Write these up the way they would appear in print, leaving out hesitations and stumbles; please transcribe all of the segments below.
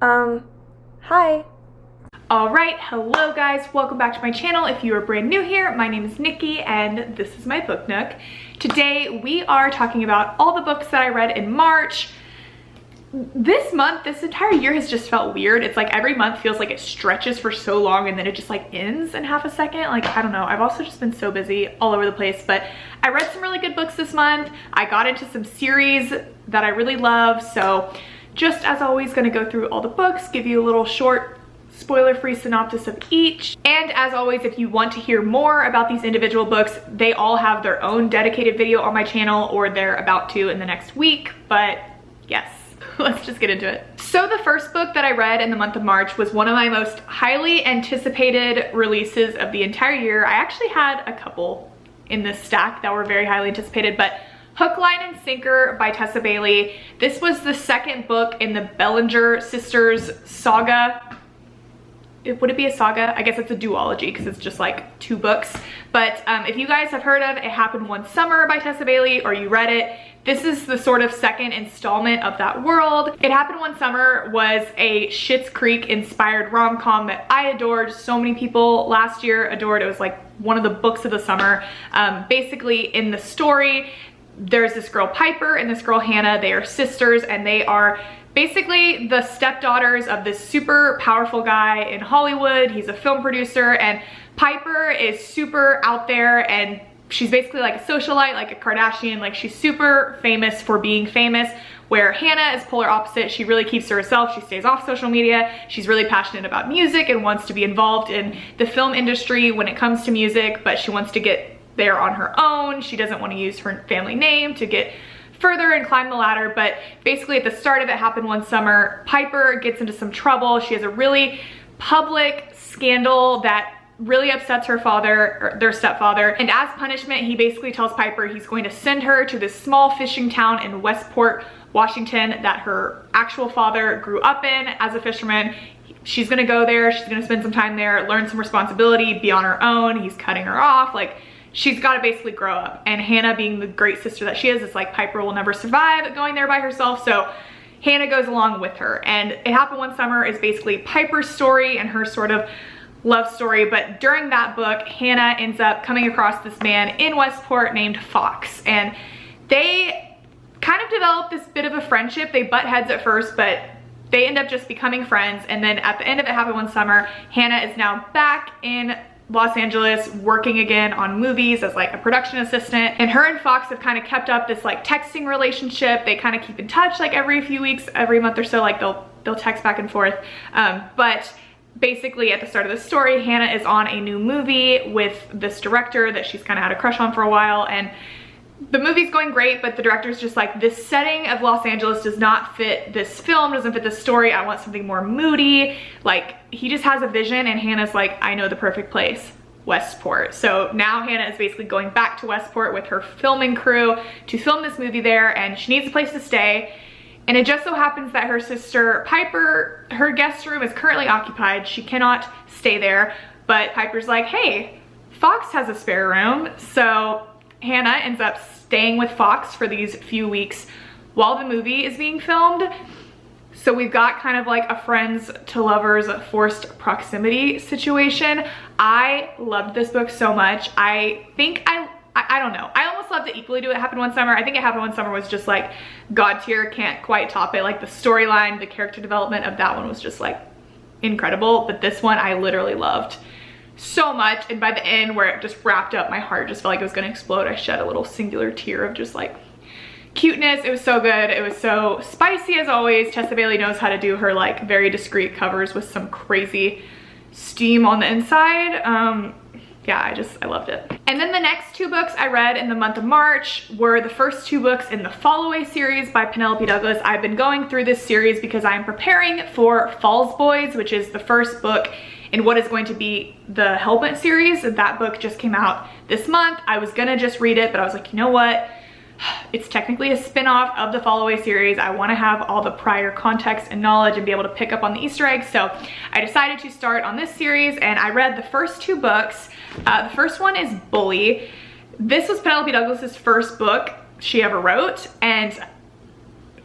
Hi. Alright, hello guys, welcome back to my channel. If you are brand new here, my name is Nikki and this is my book nook. Today we are talking about all the books that I read in March. This month, this entire year has just felt weird. It's like every month feels like it stretches for so long and then it just like ends in half a second. Like, I don't know. I've also just been so busy all over the place, but I read some really good books this month. I got into some series that I really love. So just as always, gonna go through all the books, give you a little short spoiler-free synopsis of each. And as always, if you want to hear more about these individual books, they all have their own dedicated video on my channel, or they're about to in the next week. But yes, let's just get into it. So the first book that I read in the month of March was one of my most highly anticipated releases of the entire year. I actually had a couple in this stack that were very highly anticipated, but Hook, Line, and Sinker by Tessa Bailey. This was the second book in the Bellinger sisters saga. Would it be a saga? I guess it's a duology because it's just like two books. But if you guys have heard of It Happened One Summer by Tessa Bailey, or you read it, this is the sort of second installment of that world. It Happened One Summer was a Schitt's Creek inspired rom-com that I adored. So many people last year adored. It was like one of the books of the summer. Basically, in the story, there's this girl Piper and this girl Hannah. They are sisters and they are basically the stepdaughters of this super powerful guy in Hollywood. He's a film producer, and Piper is super out there and she's basically like a socialite, like a Kardashian. Like, she's super famous for being famous, where Hannah is polar opposite. She really keeps to herself. She stays off social media. She's really passionate about music and wants to be involved in the film industry when it comes to music, but she wants to get there on her own. She doesn't want to use her family name to get further and climb the ladder. But basically at the start of It Happened One Summer, Piper gets into some trouble. She has a really public scandal that really upsets her father, or their stepfather, and as punishment, he basically tells Piper he's going to send her to this small fishing town in Westport, Washington, that her actual father grew up in as a fisherman. She's gonna go there, she's gonna spend some time there, learn some responsibility, be on her own. He's cutting her off. Like, she's got to basically grow up. And Hannah, being the great sister that she is, it's like Piper will never survive going there by herself. So Hannah goes along with her. And It Happened One Summer is basically Piper's story and her sort of love story. But during that book, Hannah ends up coming across this man in Westport named Fox. And they kind of develop this bit of a friendship. They butt heads at first, but they end up just becoming friends. And then at the end of It Happened One Summer, Hannah is now back in Los Angeles working again on movies as like a production assistant, and her and Fox have kind of kept up this like texting relationship. They kind of keep in touch like every few weeks, every month or so, like they'll text back and forth. But basically at the start of the story, Hannah is on a new movie with this director that she's kind of had a crush on for a while, and the movie's going great, but the director's just like, this setting of Los Angeles does not fit this film, doesn't fit this story. I want something more moody. Like, he just has a vision, and Hannah's like, I know the perfect place, Westport. So now Hannah is basically going back to Westport with her filming crew to film this movie there, and she needs a place to stay. And it just so happens that her sister Piper, her guest room is currently occupied. She cannot stay there, but Piper's like, hey, Fox has a spare room. So Hannah ends up staying with Fox for these few weeks while the movie is being filmed. So we've got kind of like a friends to lovers forced proximity situation. I loved this book so much. I think I don't know. I almost loved it equally to It Happened One Summer. I think It Happened One Summer was just like God tier, can't quite top it. Like, the storyline, the character development of that one was just like incredible. But this one I literally loved so much, and by the end, where it just wrapped up, my heart just felt like it was gonna explode. I shed a little singular tear of just like cuteness. It was so good. It was so spicy as always. Tessa Bailey knows how to do her like very discreet covers with some crazy steam on the inside. Yeah, I loved it. And then the next two books I read in the month of March were the first two books in the Fallaway series by Penelope Douglas. I've been going through this series because I'm preparing for Falls Boys, which is the first book in what is going to be the Hellbent series. That book just came out this month. I was gonna just read it, but I was like, you know what? It's technically a spin-off of the Fallaway series. I want to have all the prior context and knowledge and be able to pick up on the Easter eggs. So I decided to start on this series, and I read the first two books. The first one is Bully. This was Penelope Douglas's first book she ever wrote, and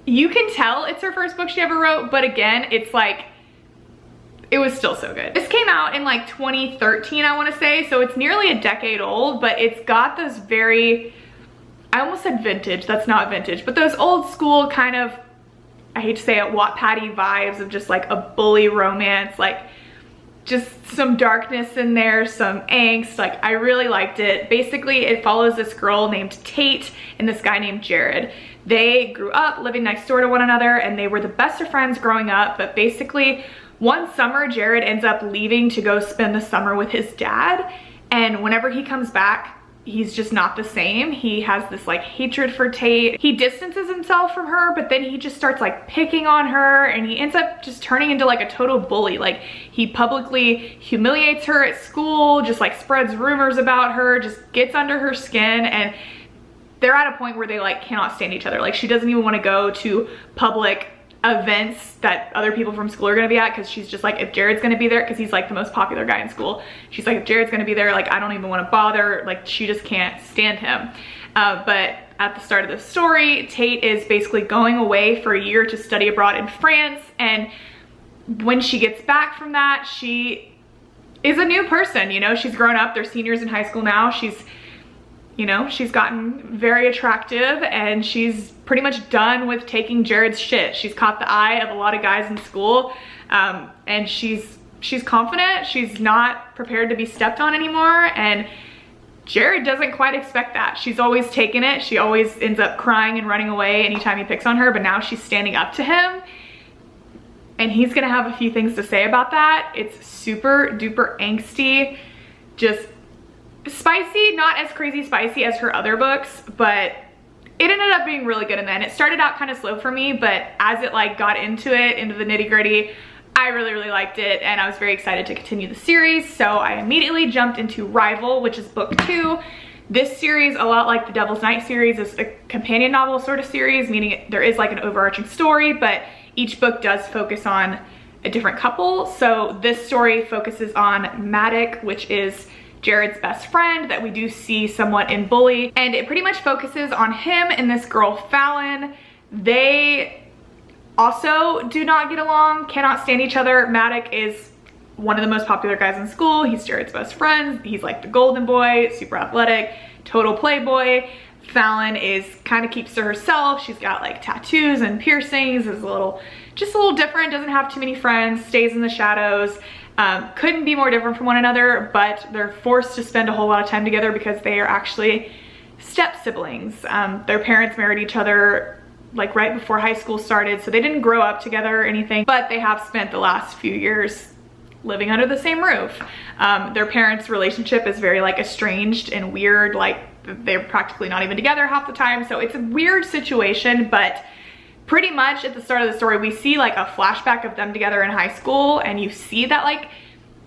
you can tell it's her first book she ever wrote, but again, it's like, it was still so good. This came out in like 2013, I wanna say, so it's nearly a decade old, but it's got those very, I almost said vintage, that's not vintage, but those old school kind of, I hate to say it, Wattpad-y vibes of just like a bully romance, like just some darkness in there, some angst. Like, I really liked it. Basically, it follows this girl named Tate and this guy named Jared. They grew up living next door to one another and they were the best of friends growing up, but basically one summer Jared ends up leaving to go spend the summer with his dad, and whenever he comes back, he's just not the same. He has this like hatred for Tate. He distances himself from her, but then he just starts like picking on her, and he ends up just turning into like a total bully. Like, he publicly humiliates her at school, just like spreads rumors about her, just gets under her skin, and they're at a point where they like cannot stand each other. Like, she doesn't even want to go to public events that other people from school are gonna be at, because she's just like, if Jared's gonna be there, because he's like the most popular guy in school, she's like, if Jared's gonna be there, like, I don't even want to bother. Like, she just can't stand him. But at the start of the story, Tate is basically going away for a year to study abroad in France, and when she gets back from that, she is a new person. You know, she's grown up. They're seniors in high school now. She's, you know, she's gotten very attractive, and she's pretty much done with taking Jared's shit. She's caught the eye of a lot of guys in school, and she's confident. She's not prepared to be stepped on anymore, and Jared doesn't quite expect that. She's always taken it. She always ends up crying and running away anytime he picks on her, but now she's standing up to him, and he's gonna have a few things to say about that. It's super duper angsty, just spicy, not as crazy spicy as her other books, but it ended up being really good in the end. It started out kind of slow for me, but as it like got into the nitty gritty, I really liked it, and I was very excited to continue the series. So I immediately jumped into Rival, which is book 2. This series, a lot like the Devil's Night series, is a companion novel sort of series, meaning there is like an overarching story, but each book does focus on a different couple. So this story focuses on Maddox, which is Jared's best friend that we do see somewhat in Bully, and it pretty much focuses on him and this girl Fallon. They also do not get along, cannot stand each other. Maddox is one of the most popular guys in school. He's Jared's best friend. He's like the golden boy, super athletic, total playboy. Fallon is kind of keeps to herself. She's got like tattoos and piercings, is just a little different, doesn't have too many friends, stays in the shadows. Couldn't be more different from one another, but they're forced to spend a whole lot of time together because they are actually step siblings. Their parents married each other like right before high school started, so they didn't grow up together or anything, but they have spent the last few years living under the same roof. Their parents' relationship is very like estranged and weird, like they're practically not even together half the time, so it's a weird situation. But pretty much at the start of the story, we see like a flashback of them together in high school, and you see that like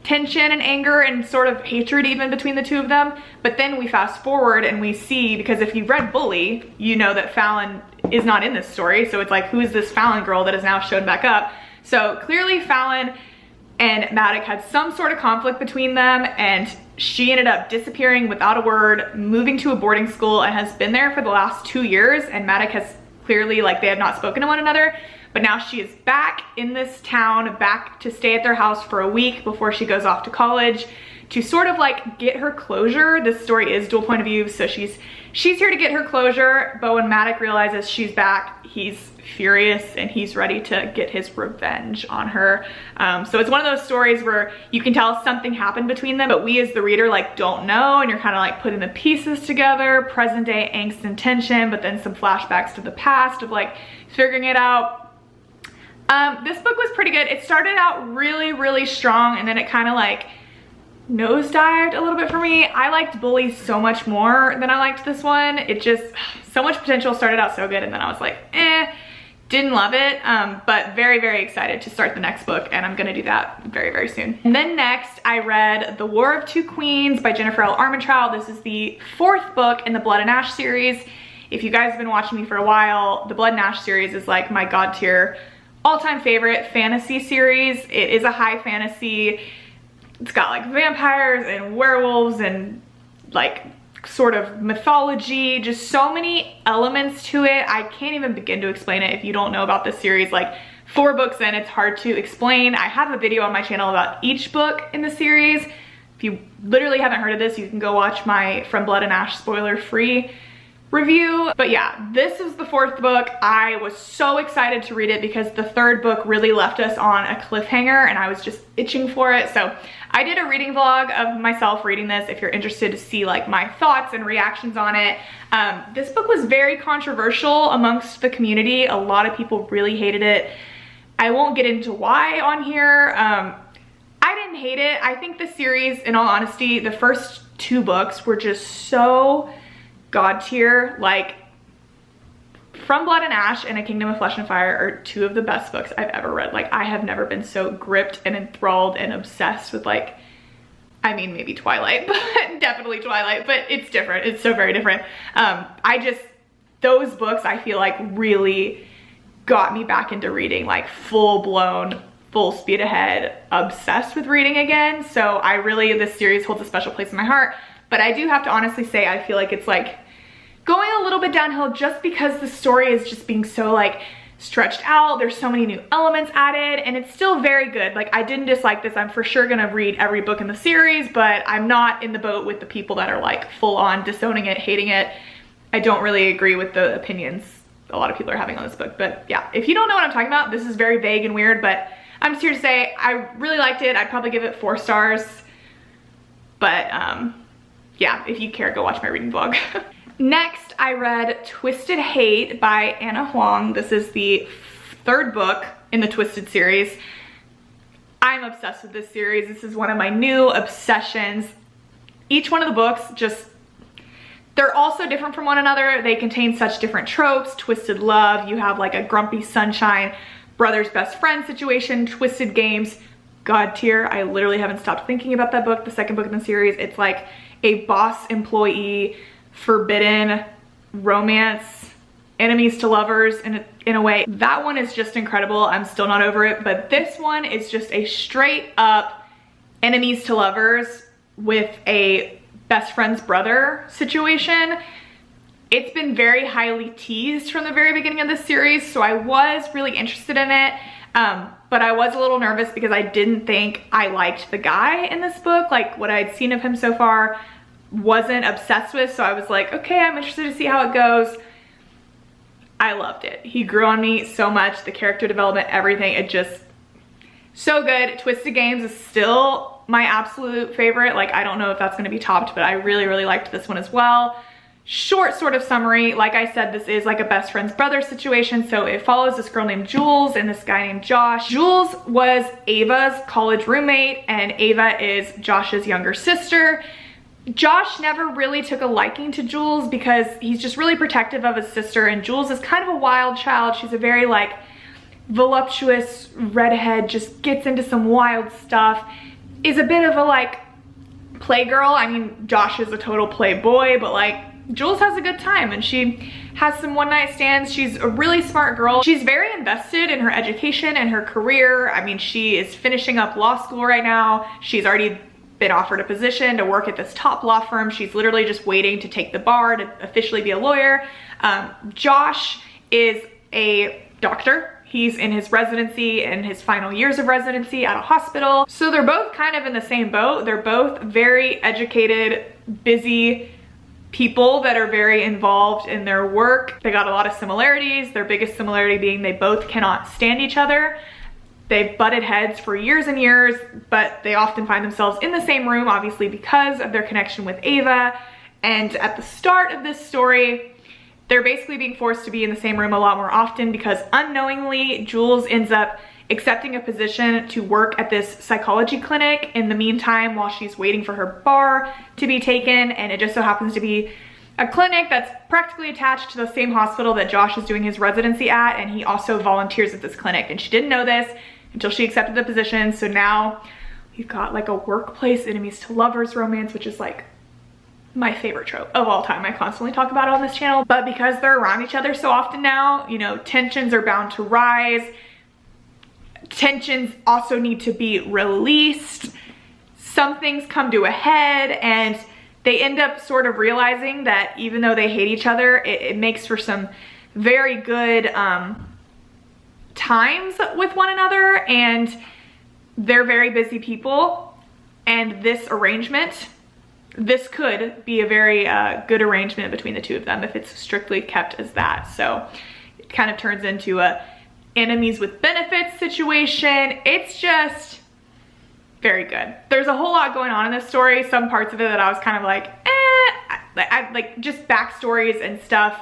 tension and anger and sort of hatred even between the two of them. But then we fast forward and we see, because if you've read Bully, you know that Fallon is not in this story. So it's like, who is this Fallon girl that has now shown back up? So clearly Fallon and Maddox had some sort of conflict between them, and she ended up disappearing without a word, moving to a boarding school, and has been there for the last 2 years. And Maddox has clearly, like, they had not spoken to one another, but now she is back in this town, back to stay at their house for a week before she goes off to college to sort of like get her closure. This story is dual point of view, so she's here to get her closure, but when Maddox realizes she's back, he's furious and he's ready to get his revenge on her. So it's one of those stories where you can tell something happened between them, but we as the reader like don't know, and you're kind of like putting the pieces together, present day angst and tension, but then some flashbacks to the past of like figuring it out. This book was pretty good. It started out really strong, and then it kind of like nosedived a little bit for me. I liked Bully so much more than I liked this one. It just, so much potential, started out so good, and then I was like, didn't love it, but very excited to start the next book, and I'm gonna do that very soon. And then next, I read The War of Two Queens by Jennifer L. Armentrout. This is the 4th book in the Blood and Ash series. If you guys have been watching me for a while, the Blood and Ash series is like my god tier, all-time favorite fantasy series. It is a high fantasy. It's got like vampires and werewolves and like sort of mythology, just so many elements to it. I can't even begin to explain it if you don't know about this series. Like 4 books in, it's hard to explain. I have a video on my channel about each book in the series. If you literally haven't heard of this, you can go watch my From Blood and Ash spoiler-free review. But yeah, this is the 4th book. I was so excited to read it because the 3rd book really left us on a cliffhanger and I was just itching for it. So I did a reading vlog of myself reading this if you're interested to see like my thoughts and reactions on it. This book was very controversial amongst the community. A lot of people really hated it. I won't get into why on here. I didn't hate it. I think the series, in all honesty, the first 2 books were just so God tier. Like From Blood and Ash and A Kingdom of Flesh and Fire are 2 of the best books I've ever read. Like I have never been so gripped and enthralled and obsessed with, like, I mean maybe Twilight, but definitely Twilight, but it's different. It's so very different. Those books I feel like really got me back into reading, like full blown, full speed ahead, obsessed with reading again. So this series holds a special place in my heart. But I do have to honestly say, I feel like it's like going a little bit downhill just because the story is just being so like stretched out. There's so many new elements added and it's still very good. Like I didn't dislike this. I'm for sure gonna read every book in the series, but I'm not in the boat with the people that are like full on disowning it, hating it. I don't really agree with the opinions a lot of people are having on this book. But yeah, if you don't know what I'm talking about, this is very vague and weird, but I'm just here to say I really liked it. I'd probably give it 4 stars. But yeah, if you care, go watch my reading vlog. Next, I read Twisted Hate by Anna Huang. This is the 3rd book in the Twisted series. I'm obsessed with this series. This is one of my new obsessions. Each one of the books they're all so different from one another. They contain such different tropes. Twisted love, you have like a grumpy sunshine, brother's best friend situation, twisted games, God tier. I literally haven't stopped thinking about that book, the 2nd book in the series. It's like a boss employee forbidden romance, enemies to lovers in a way. That one is just incredible. I'm still not over it, but this one is just a straight up enemies to lovers with a best friend's brother situation. It's been very highly teased from the very beginning of this series, so I was really interested in it. But I was a little nervous because I didn't think I liked the guy in this book. Like what I'd seen of him so far, wasn't obsessed with, so I was like, okay, I'm interested to see how it goes. I loved it. He grew on me so much. The character development, everything, it just so good. Twisted Games is still my absolute favorite. Like I don't know if that's going to be topped, but I really liked this one as well. Short sort of summary, like I said, this is like a best friend's brother situation. So it follows this girl named Jules and this guy named Josh. Jules was Ava's college roommate and Ava is Josh's younger sister. Josh never really took a liking to Jules because he's just really protective of his sister, and Jules is kind of a wild child. She's a very like voluptuous redhead, just gets into some wild stuff, is a bit of a like playgirl. I mean, Josh is a total playboy, but like Jules has a good time and she has some one night stands. She's a really smart girl. She's very invested in her education and her career. I mean, she is finishing up law school right now. She's already been offered a position to work at this top law firm. She's literally just waiting to take the bar to officially be a lawyer. Josh is a doctor. He's in his residency and his final years of residency at a hospital. So they're both kind of in the same boat. They're both very educated, busy people that are very involved in their work. They got a lot of similarities. Their biggest similarity being they both cannot stand each other. They've butted heads for years and years, but they often find themselves in the same room, obviously because of their connection with Ava. And at the start of this story, they're basically being forced to be in the same room a lot more often because unknowingly, Jules ends up accepting a position to work at this psychology clinic in the meantime while she's waiting for her bar to be taken. And it just so happens to be a clinic that's practically attached to the same hospital that Josh is doing his residency at, and he also volunteers at this clinic. And she didn't know this until she accepted the position. So now we've got like a workplace enemies to lovers romance, which is like my favorite trope of all time. I constantly talk about it on this channel, but because they're around each other so often now, you know, tensions are bound to rise. Tensions also need to be released. Some things come to a head and they end up sort of realizing that even though they hate each other, it makes for some very good times with one another, and they're very busy people, and this could be a very good arrangement between the two of them if it's strictly kept as that. So it kind of turns into a enemies with benefits situation. It's just very good. There's a whole lot going on in this story. Some parts of it that I was kind of like, like just backstories and stuff.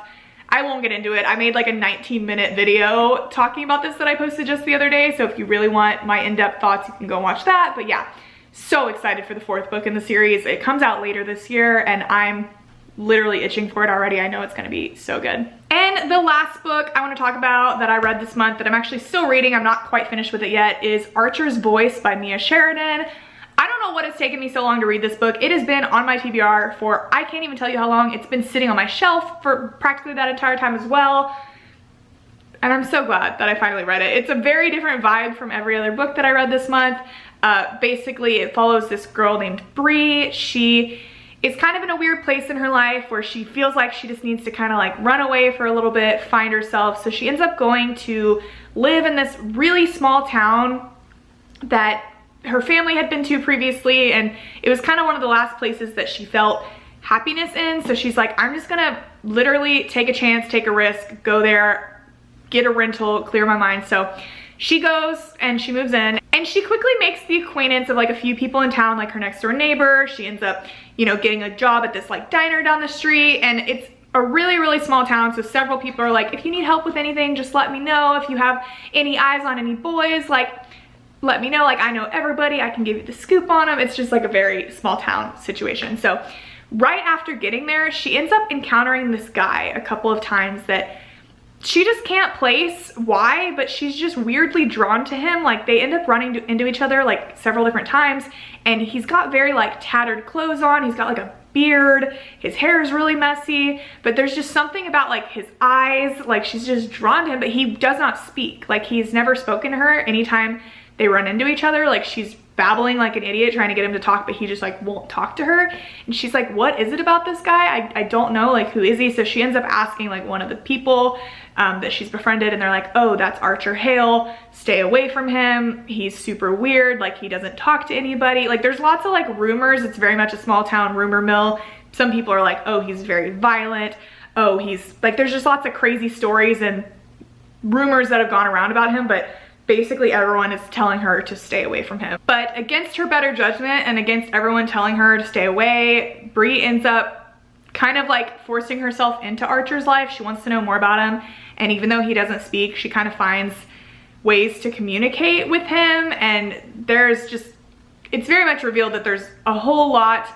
I won't get into it. I made like a 19-minute video talking about this that I posted just the other day. So if you really want my in-depth thoughts, you can go watch that. But yeah, so excited for the 4th book in the series. It comes out later this year and I'm literally itching for it already. I know it's gonna be so good. And the last book I want to talk about that I read this month that I'm actually still reading, I'm not quite finished with it yet, is Archer's Voice by Mia Sheridan. I don't know what has taken me so long to read this book. It has been on my TBR for, I can't even tell you how long. It's been sitting on my shelf for practically that entire time as well. And I'm so glad that I finally read it. It's a very different vibe from every other book that I read this month. Basically, it follows this girl named Bree. She is kind of in a weird place in her life where she feels like she just needs to kind of like run away for a little bit, find herself. So she ends up going to live in this really small town that her family had been to previously, and it was kind of one of the last places that she felt happiness in. So she's like, I'm just gonna literally take a chance, take a risk, go there, get a rental, clear my mind. So she goes and she moves in, and she quickly makes the acquaintance of like a few people in town, like her next door neighbor. She ends up, you know, getting a job at this like diner down the street, and it's a really, really small town. So several people are like, if you need help with anything, just let me know. If you have any eyes on any boys, like, let me know. Like, I know everybody, I can give you the scoop on them. It's just like a very small town situation. So right after getting there, she ends up encountering this guy a couple of times that she just can't place why, but she's just weirdly drawn to him. Like, they end up running into each other like several different times, and he's got very like tattered clothes on. He's got like a beard, his hair is really messy, but there's just something about like his eyes, like she's just drawn to him, but he does not speak. Like, he's never spoken to her. Anytime they run into each other, like she's babbling like an idiot trying to get him to talk, but he just like won't talk to her. And she's like, what is it about this guy? I don't know, like, who is he? So she ends up asking like one of the people that she's befriended, and they're like, oh, that's Archer Hale, stay away from him, he's super weird, like he doesn't talk to anybody. Like, there's lots of like rumors. It's very much a small town rumor mill. Some people are like, oh, he's very violent, oh, he's like, there's just lots of crazy stories and rumors that have gone around about him, but basically everyone is telling her to stay away from him. But against her better judgment and against everyone telling her to stay away, Bree ends up kind of like forcing herself into Archer's life. She wants to know more about him, and even though he doesn't speak, she kind of finds ways to communicate with him. And there's just, it's very much revealed that there's a whole lot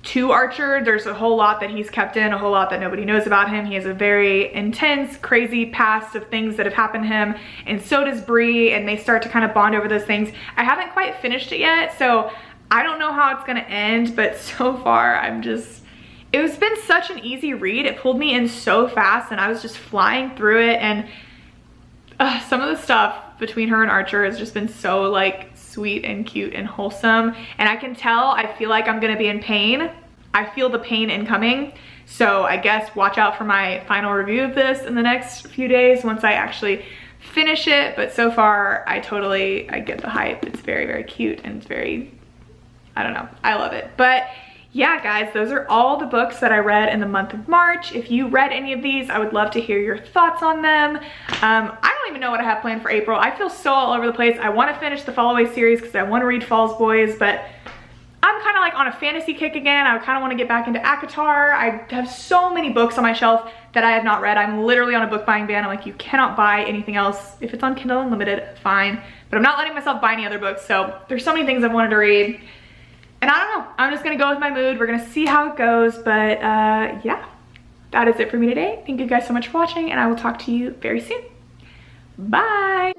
to Archer. There's a whole lot that he's kept in, a whole lot that nobody knows about him. He has a very intense, crazy past of things that have happened to him, and so does Bree, and they start to kind of bond over those things. I haven't quite finished it yet, so I don't know how it's gonna end, but so far I'm just, it's been such an easy read. It pulled me in so fast, and I was just flying through it, and some of the stuff between her and Archer has just been so like sweet and cute and wholesome, and I can tell, I feel like I'm gonna be in pain. I feel the pain incoming, so I guess watch out for my final review of this in the next few days once I actually finish it. But so far I get the hype. It's very, very cute, and it's very, I don't know, I love it. But yeah, guys, those are all the books that I read in the month of March. If you read any of these, I would love to hear your thoughts on them. I don't even know what I have planned for April. I feel so all over the place. I want to finish the Fall Away series because I want to read Falls Boys, but I'm kind of like on a fantasy kick again. I kind of want to get back into ACOTAR. I have so many books on my shelf that I have not read. I'm literally on a book buying ban. I'm like, you cannot buy anything else. If it's on Kindle Unlimited, fine. But I'm not letting myself buy any other books. So there's so many things I've wanted to read. And I don't know, I'm just gonna go with my mood. We're gonna see how it goes, but yeah, that is it for me today. Thank you guys so much for watching, and I will talk to you very soon. Bye.